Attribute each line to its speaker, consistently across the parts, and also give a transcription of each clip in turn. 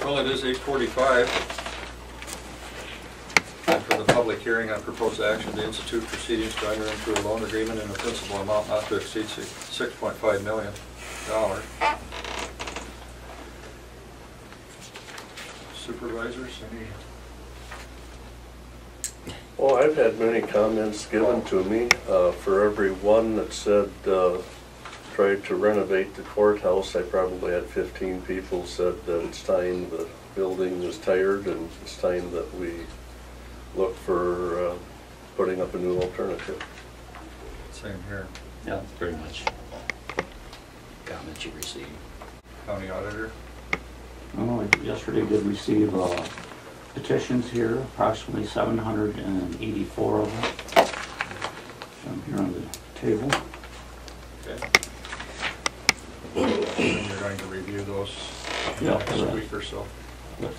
Speaker 1: Well, it is 8:45. For the public hearing on proposed action to institute proceedings to enter into a loan agreement in a principal amount not to exceed $6.5 million. Supervisors, any?
Speaker 2: Well, I've had many comments given to me. For every one that said tried to renovate the courthouse, I probably had 15 people said that it's time the building is tired and it's time that we look for putting up a new alternative.
Speaker 1: Same here.
Speaker 3: Yeah, pretty much comments you received.
Speaker 1: County auditor?
Speaker 4: Oh, yesterday did receive petitions here, approximately 784 of them. I'm here on the table.
Speaker 1: Okay. And you're going to review those next week or so?
Speaker 4: Yes.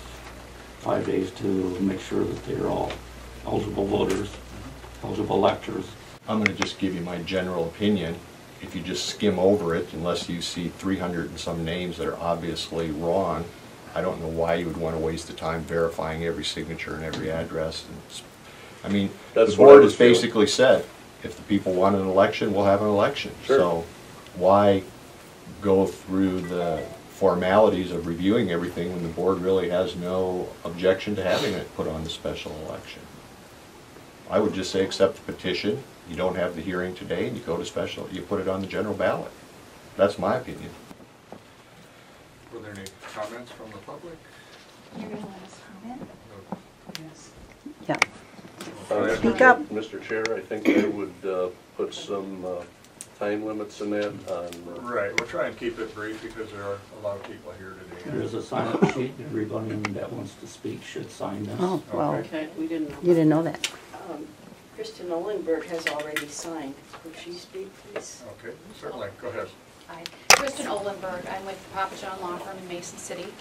Speaker 4: 5 days to make sure that they're all eligible voters, eligible electors.
Speaker 5: I'm going to just give you my general opinion. If you just skim over it, unless you see 300 and some names that are obviously wrong, I don't know why you would want to waste the time verifying every signature and every address. And I mean, the board has basically said, if the people want an election, we'll have an election.
Speaker 2: Sure.
Speaker 5: So why go through the formalities of reviewing everything when the board really has no objection to having it put on the special election? I would just say accept the petition. You don't have the hearing today, and you go to special. You put it on the general ballot. That's my opinion.
Speaker 1: Were there any comments from the public?
Speaker 6: You're going to let us comment?
Speaker 1: No.
Speaker 6: Yes. Yeah.
Speaker 2: Speak up. Mr. Chair, I think I would put some time limits in that on...
Speaker 1: Right, we'll try and keep it brief because there are a lot of people here today.
Speaker 4: There's a sign-up sheet. Everybody that wants to speak should sign this.
Speaker 6: Oh, well,
Speaker 1: Okay.
Speaker 7: Okay, we didn't know.
Speaker 6: you didn't know that.
Speaker 7: Kristen Olenberg has already signed. Would she speak, please?
Speaker 1: Okay, certainly, go ahead.
Speaker 8: Hi, Kristen Olenberg. I'm with Papa John Law Firm in Mason City,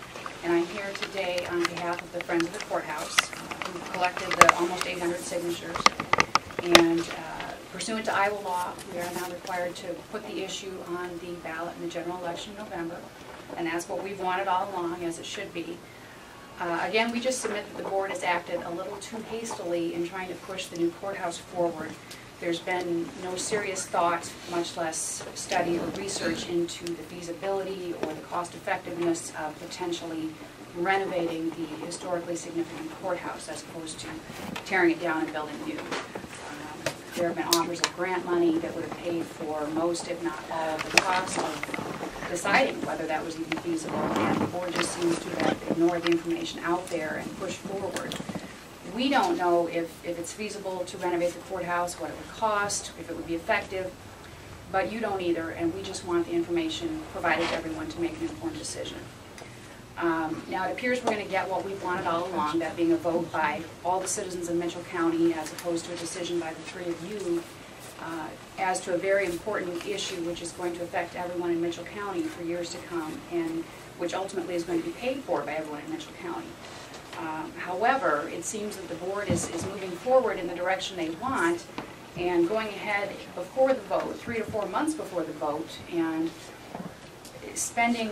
Speaker 8: and I'm here today on behalf of the Friends of the Courthouse, who collected the almost 800 signatures. And pursuant to Iowa law, we are now required to put the issue on the ballot in the general election in November, and that's what we've wanted all along, as it should be. Again, we just submit that the board has acted a little too hastily in trying to push the new courthouse forward. There's been no serious thought, much less study or research into the feasibility or the cost effectiveness of potentially renovating the historically significant courthouse as opposed to tearing it down and building new. There have been offers of grant money that would have paid for most, if not all, of the costs of deciding whether that was even feasible, and the board just seems to have ignored the information out there and pushed forward. We don't know if it's feasible to renovate the courthouse, what it would cost, if it would be effective, but you don't either, and we just want the information provided to everyone to make an informed decision. Now it appears we're going to get what we've wanted all along, that being a vote by all the citizens of Mitchell County as opposed to a decision by the three of you as to a very important issue which is going to affect everyone in Mitchell County for years to come, and which ultimately is going to be paid for by everyone in Mitchell County. However, it seems that the board is moving forward in the direction they want and going ahead before the vote, 3 to 4 months before the vote, and spending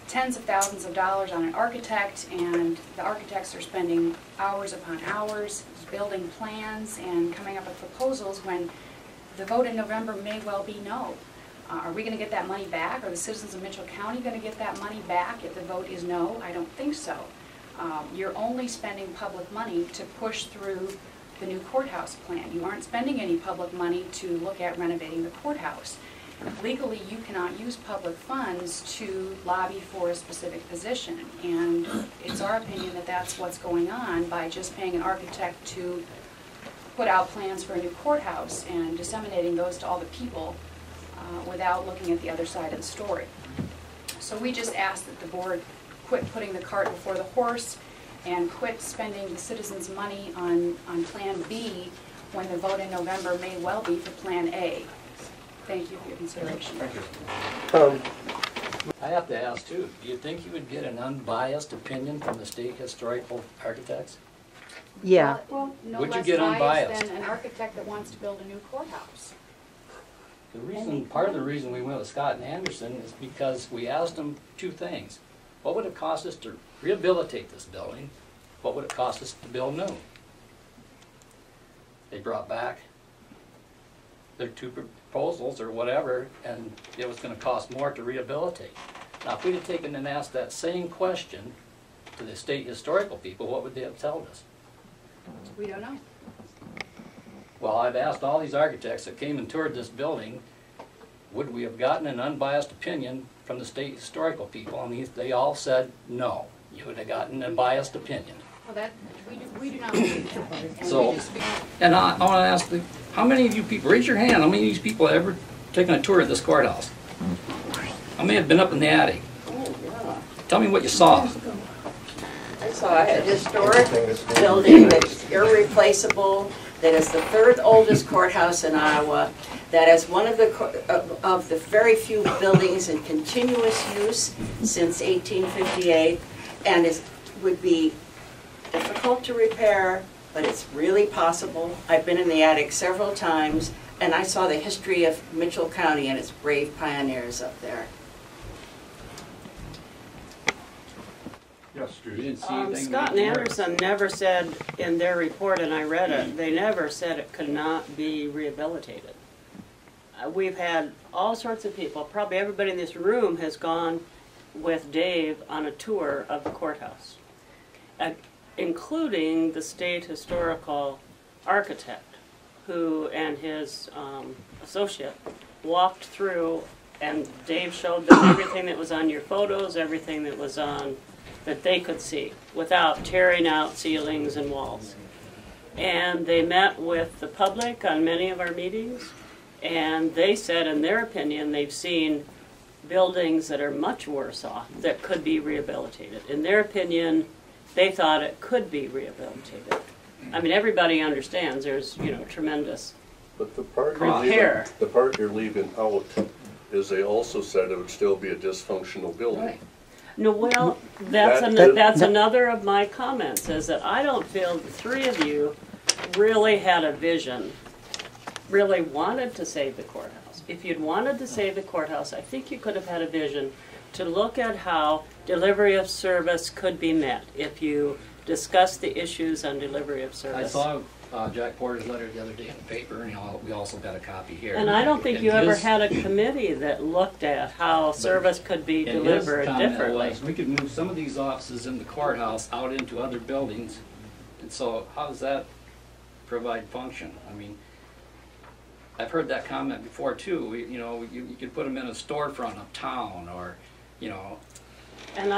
Speaker 8: tens of thousands of dollars on an architect, and the architects are spending hours upon hours building plans and coming up with proposals when the vote in November may well be no. Are we going to get that money back? Are the citizens of Mitchell County going to get that money back if the vote is no? I don't think so. You're only spending public money to push through the new courthouse plan. You aren't spending any public money to look at renovating the courthouse. Legally, you cannot use public funds to lobby for a specific position, and it's our opinion that that's what's going on by just paying an architect to put out plans for a new courthouse and disseminating those to all the people without looking at the other side of the story. So we just ask that the board quit putting the cart before the horse and quit spending the citizens' money on Plan B when the vote in November may well be for Plan A. Thank you for your consideration.
Speaker 1: Thank you.
Speaker 3: I have to ask too, do you think you would get an unbiased opinion from the state historical architects?
Speaker 6: Yeah.
Speaker 8: Well, no
Speaker 3: Would you
Speaker 8: less
Speaker 3: get
Speaker 8: biased
Speaker 3: unbiased?
Speaker 8: than an architect that wants to build a new courthouse.
Speaker 3: The reason, part of the reason we went with Scott and Anderson is because we asked them two things. What would it cost us to rehabilitate this building, what would it cost us to build new? They brought back their two proposals or whatever, and it was gonna cost more to rehabilitate. Now, if we'd have taken and asked that same question to the state historical people, what would they have told us?
Speaker 8: We don't know.
Speaker 3: Well, I've asked all these architects that came and toured this building, would we have gotten an unbiased opinion from the state historical people? And they all said, no, you would have gotten a biased opinion.
Speaker 8: Well, that, we do not believe that. And
Speaker 3: So-
Speaker 8: we disagree.
Speaker 3: And I want to ask, how many of you people, raise your hand, how many of these people have ever taken a tour of this courthouse? How many have been up in the attic?
Speaker 7: Oh, yeah.
Speaker 3: Tell me what you saw.
Speaker 7: I saw a historic building that's irreplaceable, that is the third oldest courthouse in Iowa, that is one of the very few buildings in continuous use since 1858, and would be difficult to repair, but it's really possible. I've been in the attic several times, and I saw the history of Mitchell County and its brave pioneers up there.
Speaker 1: Yes,
Speaker 3: You
Speaker 1: Judy.
Speaker 3: didn't see anything?
Speaker 9: Scott and Anderson never said in their report, and I read it, they never said it could not be rehabilitated. We've had all sorts of people, probably everybody in this room has gone with Dave on a tour of the courthouse, including the state historical architect who and his associate walked through, and Dave showed them everything that was on your photos, everything that was on that they could see without tearing out ceilings and walls. And they met with the public on many of our meetings, and they said in their opinion they've seen buildings that are much worse off that could be rehabilitated. In their opinion, they thought it could be rehabilitated. I mean, everybody understands there's, tremendous
Speaker 2: But the part
Speaker 9: repair.
Speaker 2: you're leaving out is they also said it would still be a dysfunctional building.
Speaker 3: Right.
Speaker 9: No, well, that's another of my comments, is that I don't feel the three of you really had a vision, really wanted to save the courthouse. If you'd wanted to save the courthouse, I think you could have had a vision to look at how delivery of service could be met if you discussed the issues on delivery of service.
Speaker 3: I saw Jack Porter's letter the other day in the paper, and we also got a copy here.
Speaker 9: And I don't think you ever had a committee that looked at how service could be delivered differently.
Speaker 3: We could move some of these offices in the courthouse out into other buildings, and so how does that provide function? I mean, I've heard that comment before too. You could put them in a storefront uptown, or,
Speaker 9: And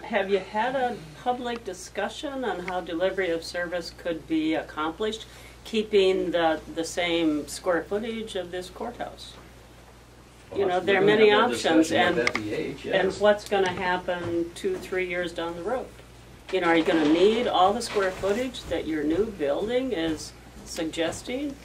Speaker 9: have you had a public discussion on how delivery of service could be accomplished, keeping the same square footage of this courthouse? There are many options, and what's going to happen 2-3 years down the road? Are you going to need all the square footage that your new building is suggesting?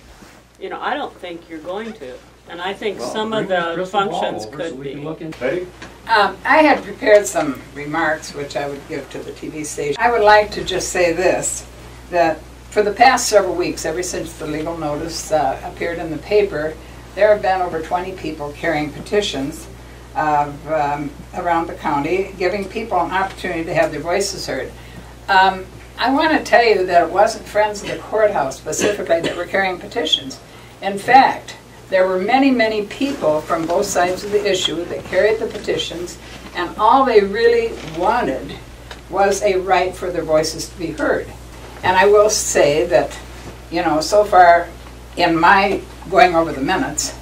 Speaker 9: I don't think you're going to. And I think some of the functions could be.
Speaker 1: Betty?
Speaker 10: I had prepared some remarks which I would give to the TV station. I would like to just say this, that for the past several weeks, ever since the legal notice appeared in the paper, there have been over 20 people carrying petitions around the county, giving people an opportunity to have their voices heard. I want to tell you that it wasn't Friends of the Courthouse specifically that were carrying petitions. In fact, there were many, many people from both sides of the issue that carried the petitions, and all they really wanted was a right for their voices to be heard. And I will say that, so far in my going over the minutes,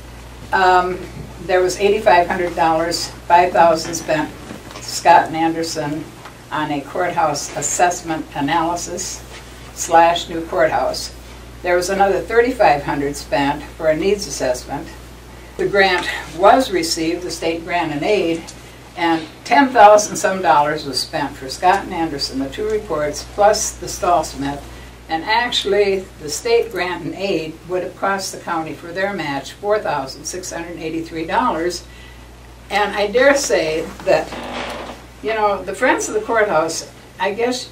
Speaker 10: there was $8,500, $5,000 spent, Scott and Anderson, on a courthouse assessment analysis / new courthouse. There was another $3,500 spent for a needs assessment. The grant was received, the state grant and aid, and $10,000 some was spent for Scott and Anderson, the two reports, plus the Stallsmith. And actually, the state grant and aid would have cost the county for their match $4,683. And I dare say that, the Friends of the Courthouse, I guess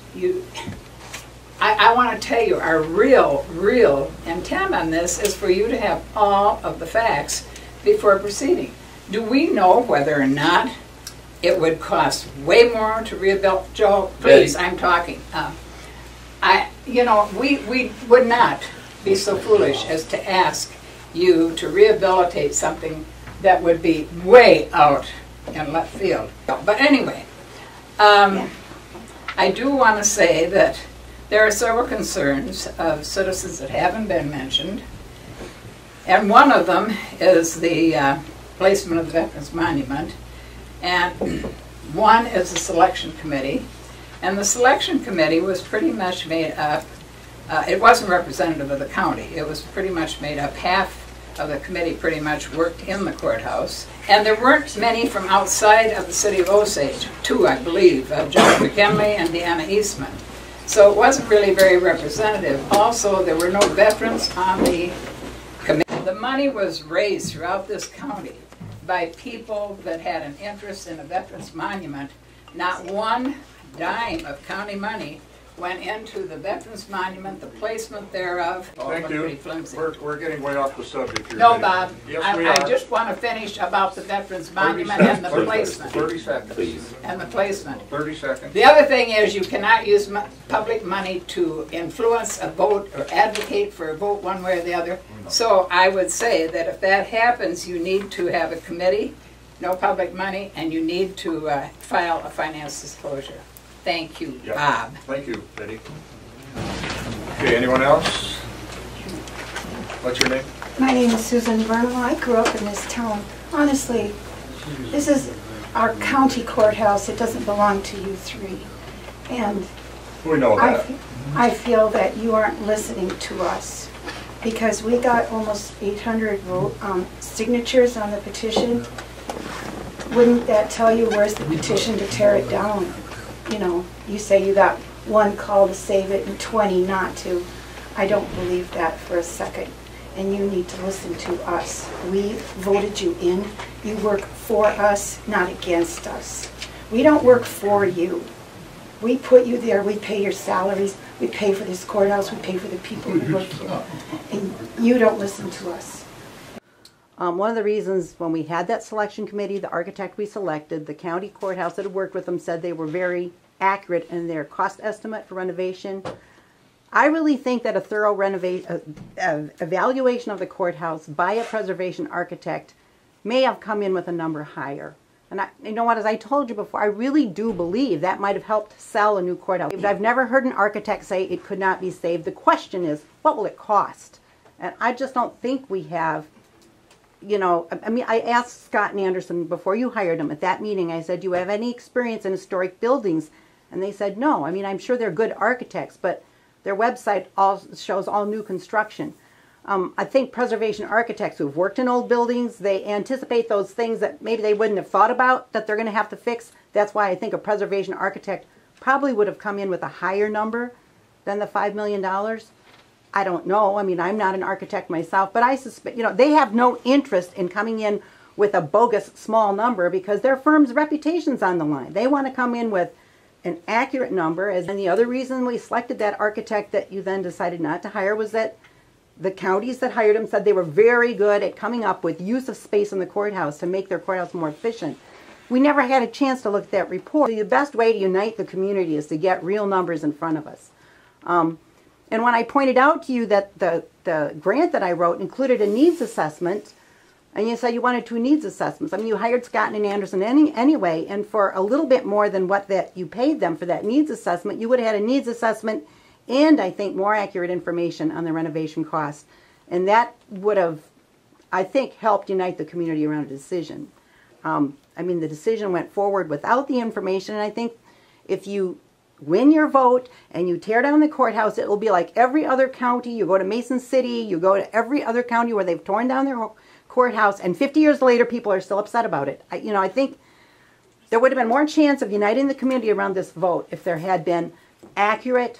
Speaker 10: I want to tell you, our real intent on this is for you to have all of the facts before proceeding. Do we know whether or not it would cost way more to rehabilitate. Joe, please, I'm talking. We would not be so foolish as to ask you to rehabilitate something that would be way out in left field. But anyway, I do want to say that there are several concerns of citizens that haven't been mentioned, and one of them is the placement of the Veterans Monument, and one is the selection committee. And the selection committee was pretty much made up, it wasn't representative of the county, it was pretty much made up, half of the committee pretty much worked in the courthouse. And there weren't many from outside of the city of Osage, two I believe, John McKinley and Deanna Eastman. So it wasn't really very representative. Also, there were no veterans on the committee. The money was raised throughout this county by people that had an interest in a veterans monument. Not one dime of county money went into the Veterans Monument, the placement thereof.
Speaker 1: Thank you. We're getting way off the subject here.
Speaker 10: No, Bob.
Speaker 1: Yes, we
Speaker 10: I
Speaker 1: are.
Speaker 10: just want to finish about the Veterans Monument and the placement.
Speaker 1: 30 seconds.
Speaker 10: And the placement.
Speaker 1: 30 seconds.
Speaker 10: The other thing is you cannot use public money to influence a vote or advocate for a vote one way or the other. So I would say that if that happens, you need to have a committee, no public money, and you need to file a finance disclosure. Thank you,
Speaker 1: Yeah.
Speaker 10: Bob.
Speaker 1: Thank you, Betty. Okay, anyone else? What's your name?
Speaker 11: My name is Susan Vernal. I grew up in this town. Honestly, this is our county courthouse. It doesn't belong to you three. And
Speaker 1: We know that.
Speaker 11: I feel that you aren't listening to us because we got almost 800 signatures on the petition. Wouldn't that tell you where's the petition to tear it down? You know, you say you got one call to save it and 20 not to. I don't believe that for a second. And you need to listen to us. We voted you in. You work for us, not against us. We don't work for you. We put you there. We pay your salaries. We pay for this courthouse. We pay for the people who work here. And you don't listen to us.
Speaker 6: One of the reasons when we had that selection committee, the architect we selected, the county courthouse that had worked with them said they were very accurate in their cost estimate for renovation. I really think that a thorough evaluation of the courthouse by a preservation architect may have come in with a number higher. And you know what, as I told you before, I really do believe that might have helped sell a new courthouse. I've never heard an architect say it could not be saved. The question is, what will it cost? And I just don't think we have. You know, I mean, I asked Scott and Anderson before you hired them at that meeting, I said, do you have any experience in historic buildings? And they said no. I mean, I'm sure they're good architects, but their website shows all new construction. I think preservation architects who've worked in old buildings, they anticipate those things that maybe they wouldn't have thought about that they're going to have to fix. That's why I think a preservation architect probably would have come in with a higher number than the $5 million. I don't know. I mean, I'm not an architect myself, but I suspect, you know, they have no interest in coming in with a bogus small number because their firm's reputation's on the line. They want to come in with an accurate number. And the other reason we selected that architect that you then decided not to hire was that the counties that hired him said they were very good at coming up with use of space in the courthouse to make their courthouse more efficient. We never had a chance to look at that report. The best way to unite the community is to get real numbers in front of us. And when I pointed out to you that the grant that I wrote included a needs assessment, and you said you wanted 2 needs assessments. I mean, you hired Scott and Anderson anyway, and for a little bit more than what that you paid them for that needs assessment, you would have had a needs assessment and, I think, more accurate information on the renovation costs. And that would have, I think, helped unite the community around a decision. I mean, the decision went forward without the information, and I think if you win your vote and you tear down the courthouse, it will be like every other county. You go to Mason City, you go to every other county where they've torn down their courthouse, and 50 years later people are still upset about it. I think there would have been more chance of uniting the community around this vote if there had been accurate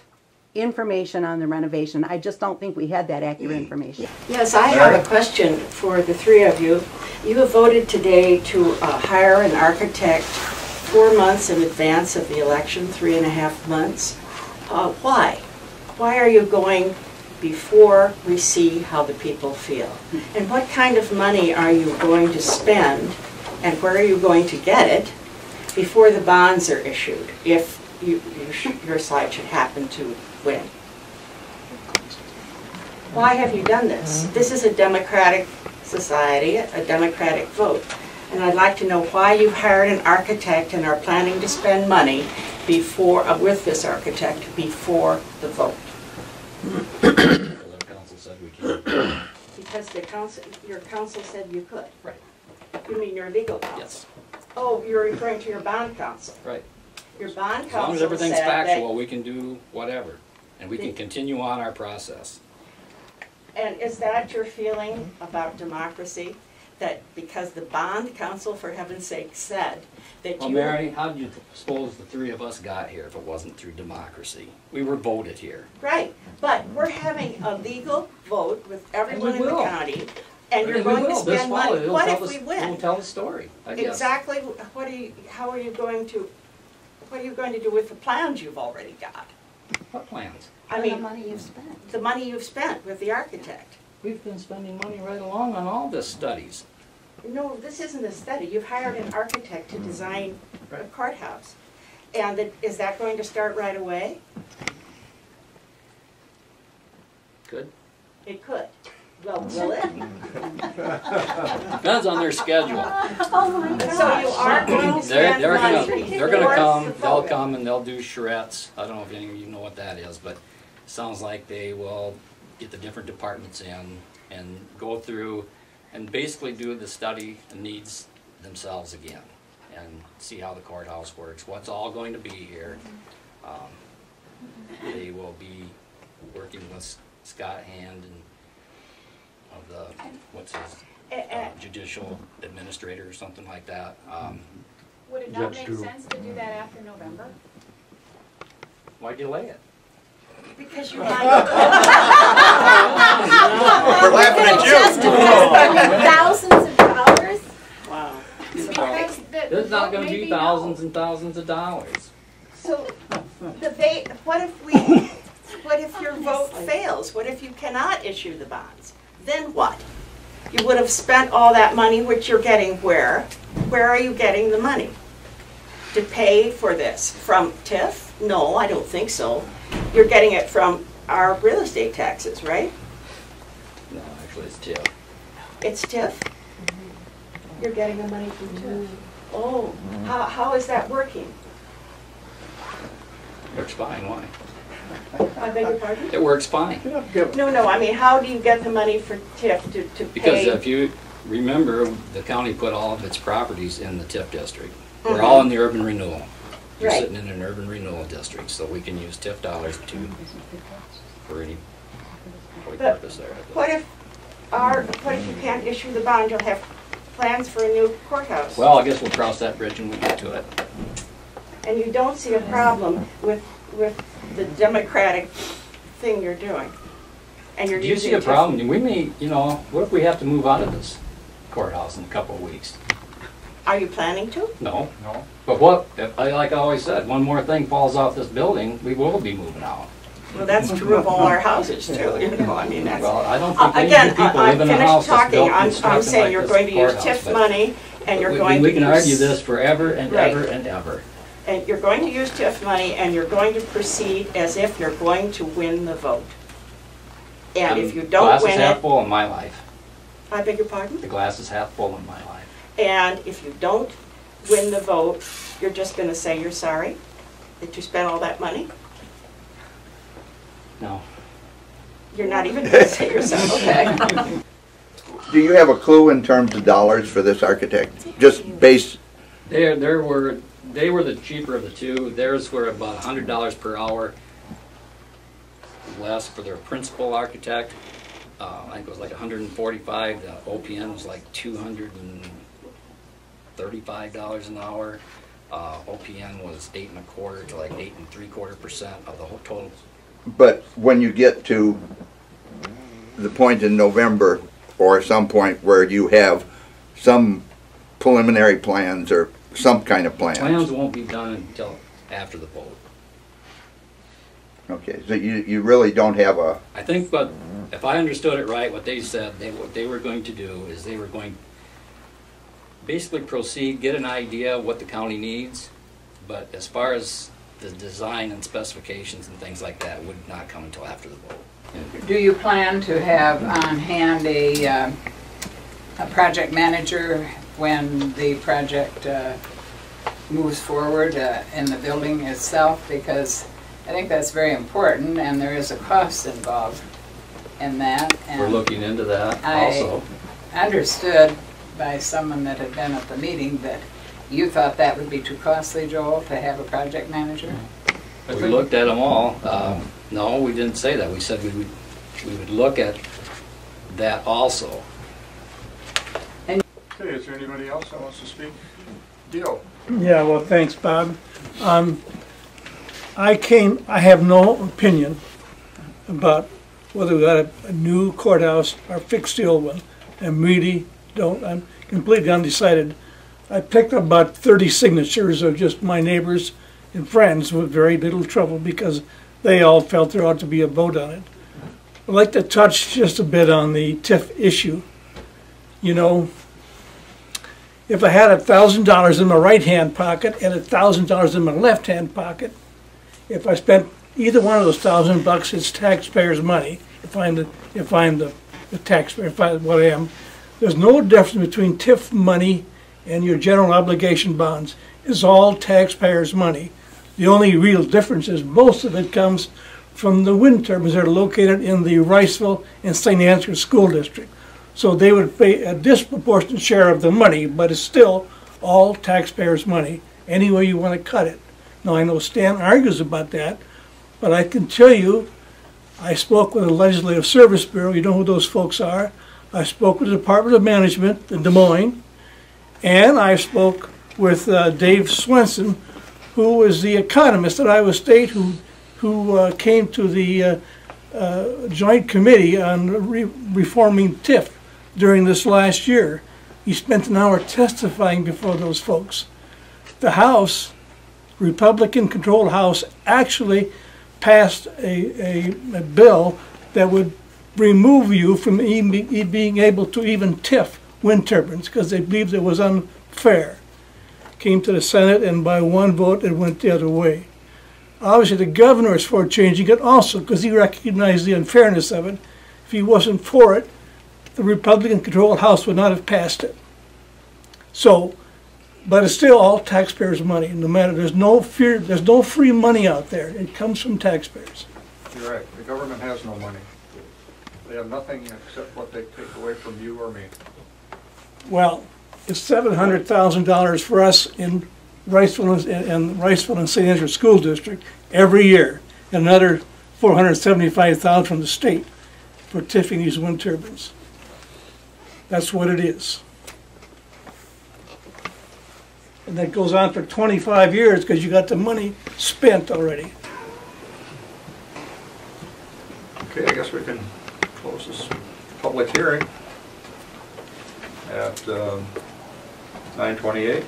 Speaker 6: information on the renovation. I just don't think we had that accurate information.
Speaker 7: Yes, I have a question for the three of you. You have voted today to hire an architect 4 months in advance of the election, 3.5 months. Why? Why are you going before we see how the people feel? And what kind of money are you going to spend, and where are you going to get it? before the bonds are issued, if your side should happen to win. Why have you done this? This is a democratic society, a democratic vote. And I'd like to know why you've hired an architect and are planning to spend money before, with this architect before the vote.
Speaker 3: The council said we can.
Speaker 7: Because your council said you could.
Speaker 3: Right.
Speaker 7: You mean your legal counsel?
Speaker 3: Yes.
Speaker 7: Oh, you're referring to your bond counsel.
Speaker 3: Right.
Speaker 7: Your bond
Speaker 3: As long
Speaker 7: counsel
Speaker 3: as everything's
Speaker 7: said that.
Speaker 3: factual, we can do whatever, and we can continue on our process.
Speaker 7: And is that your feeling about democracy? That because the bond counsel, for heaven's sake, said that
Speaker 3: Well, Mary, how did you suppose the three of us got here if it wasn't through democracy? We were voted here.
Speaker 7: Right, but we're having a legal vote with everyone in the
Speaker 3: will.
Speaker 7: county, and you're
Speaker 3: we
Speaker 7: going to
Speaker 3: will. This
Speaker 7: spend
Speaker 3: fall,
Speaker 7: money.
Speaker 3: it'll
Speaker 7: What
Speaker 3: tell
Speaker 7: if
Speaker 3: the-
Speaker 7: we win?
Speaker 3: It'll tell the story, I guess.
Speaker 7: Exactly, how are you going to do with the plans you've already got?
Speaker 3: What plans?
Speaker 7: I
Speaker 11: And the
Speaker 7: mean,
Speaker 11: money you've spent.
Speaker 7: the money you've spent with the architect.
Speaker 3: We've been spending money right along on all this studies.
Speaker 7: No, this isn't a study. You've hired an architect to design a
Speaker 3: Right.
Speaker 7: courthouse. And is that going to start right away?
Speaker 3: Good.
Speaker 7: It could. Well, will it?
Speaker 3: Depends on their schedule.
Speaker 11: Oh my gosh.
Speaker 7: So you are going to spend
Speaker 3: They're
Speaker 7: money
Speaker 3: gonna
Speaker 7: towards
Speaker 3: come,
Speaker 7: the
Speaker 3: they'll
Speaker 7: vote.
Speaker 3: come and they'll do charrettes. I don't know if any of you know what that is, but it sounds like they will get the different departments in and go through and basically do the study and needs themselves again and see how the courthouse works, what's all going to be here. They will be working with Scott Hand and of the, what's his, judicial administrator or something like that.
Speaker 8: Would it not
Speaker 4: Judge
Speaker 8: make
Speaker 4: Drew.
Speaker 8: sense to do that after November?
Speaker 3: Why delay it?
Speaker 7: Because you might.
Speaker 12: We're laughing at you.
Speaker 11: Thousands of dollars?
Speaker 9: Wow.
Speaker 8: Because
Speaker 3: There's not
Speaker 8: vote
Speaker 3: gonna
Speaker 8: may
Speaker 3: be
Speaker 8: no.
Speaker 3: thousands and thousands of dollars.
Speaker 7: So, what if your vote fails? What if you cannot issue the bonds? Then what? You would have spent all that money, which you're getting where? Where are you getting the money? To pay for this? From TIF? No, I don't think so. You're getting it from our real estate taxes, right?
Speaker 3: No, actually it's TIF.
Speaker 7: It's TIF? You're getting the money from TIF? Oh, how is that working?
Speaker 3: Works fine, why?
Speaker 7: I beg your pardon?
Speaker 3: It works fine.
Speaker 7: No, I mean, how do you get the money for TIF to
Speaker 3: Because
Speaker 7: pay?
Speaker 3: if you remember, the county put all of its properties in the TIF district. We're all in the urban renewal. You're
Speaker 7: Right.
Speaker 3: sitting in an urban renewal district, so we can use TIF dollars for any
Speaker 7: But
Speaker 3: purpose there.
Speaker 7: What if you can't issue the bond, you'll have plans for a new courthouse?
Speaker 3: Well, I guess we'll cross that bridge when we get to it.
Speaker 7: And you don't see a problem with the democratic thing you're doing? And you're
Speaker 3: Do you
Speaker 7: using
Speaker 3: see a
Speaker 7: TIF.
Speaker 3: problem? We may, what if we have to move out of this courthouse in a couple of weeks?
Speaker 7: Are you planning to?
Speaker 3: No. No. But what, like I always said, one more thing falls off this building, we will be moving out.
Speaker 7: Well, that's true of all our houses too, I mean, that's.
Speaker 3: Well, I don't think any
Speaker 7: Again,
Speaker 3: people
Speaker 7: I'm
Speaker 3: live in a house
Speaker 7: finished
Speaker 3: that's
Speaker 7: talking,
Speaker 3: built
Speaker 7: I'm
Speaker 3: constructed
Speaker 7: saying
Speaker 3: like
Speaker 7: you're
Speaker 3: this
Speaker 7: going to use
Speaker 3: courthouse,
Speaker 7: TIF
Speaker 3: but
Speaker 7: money, and you're going to
Speaker 3: we can argue
Speaker 7: use-
Speaker 3: this forever and
Speaker 7: Right.
Speaker 3: ever and ever.
Speaker 7: And you're going to use TIF money, and you're going to proceed as if you're going to win the vote. And if you don't
Speaker 3: Glass is
Speaker 7: win
Speaker 3: half
Speaker 7: it,
Speaker 3: full in my life.
Speaker 7: I beg your pardon?
Speaker 3: The glass is half full in my life.
Speaker 7: And if you don't win the vote, you're just gonna say you're sorry that you spent all that money?
Speaker 3: No.
Speaker 7: You're not even gonna say you're sorry, okay?
Speaker 12: Do you have a clue in terms of dollars for this architect? Just base,
Speaker 3: They were the cheaper of the two. Theirs were about $100 per hour less for their principal architect. I think it was like 145. The OPM was like $235 an hour. OPM was 8.25 to like 8.75% of the whole total.
Speaker 12: but when you get to the point in November or some point where you have some preliminary plans or some kind of
Speaker 3: Plans
Speaker 12: plans.
Speaker 3: won't be done until after the vote.
Speaker 12: Okay, so you really don't have a,
Speaker 3: I think, but if I understood it right, what they said, what they were going to do is they were going basically proceed, get an idea of what the county needs, but as far as the design and specifications and things like that would not come until after the vote.
Speaker 10: Do you plan to have on hand a project manager when the project moves forward in the building itself? Because I think that's very important, and there is a cost involved in that. And
Speaker 3: we're looking into that also.
Speaker 10: I understood by someone that had been at the meeting that you thought that would be too costly, Joel, to have a project manager?
Speaker 3: We looked at them all. No, we didn't say that. We said we would look at that also.
Speaker 1: Okay, is there anybody else that wants to speak? Dio?
Speaker 13: Yeah, well, thanks, Bob. I have no opinion about whether we got a new courthouse or fix the old one. I'm completely undecided. I picked up about 30 signatures of just my neighbors and friends with very little trouble because they all felt there ought to be a vote on it. I'd like to touch just a bit on the TIF issue. You know, if I had $1,000 in my right-hand pocket and $1,000 in my left-hand pocket, if I spent either one of those $1,000, it's taxpayers' money. If I'm the taxpayer, what I am, there's no difference between TIF money and your general obligation bonds. It's all taxpayers' money. The only real difference is most of it comes from the wind turbines that are located in the Riceville and St. Ansgar School District. So they would pay a disproportionate share of the money, but it's still all taxpayers' money, any way you want to cut it. Now, I know Stan argues about that, but I can tell you, I spoke with the Legislative Service Bureau. You know who those folks are. I spoke with the Department of Management in Des Moines, and I spoke with Dave Swenson, who was the economist at Iowa State, who came to the Joint Committee on reforming TIF during this last year. He spent an hour testifying before those folks. The House, Republican-controlled House, actually passed a bill that would remove you from being able to even TIF wind turbines because they believed it was unfair. Came to the Senate, and by one vote it went the other way. Obviously the governor is for changing it also because he recognized the unfairness of it. If he wasn't for it, the Republican-controlled House would not have passed it. So, but it's still all taxpayers' money. No matter, there's no free money out there. It comes from taxpayers.
Speaker 1: You're right. The government has no money. They have nothing except what they take away from you or me.
Speaker 13: Well, it's $700,000 for us in Riceville and St. Ansgar School District every year, and another $475,000 from the state for TIFing these wind turbines. That's what it is. And that goes on for 25 years because you got the money spent already.
Speaker 1: Okay, I guess we can close this public hearing at 9:28.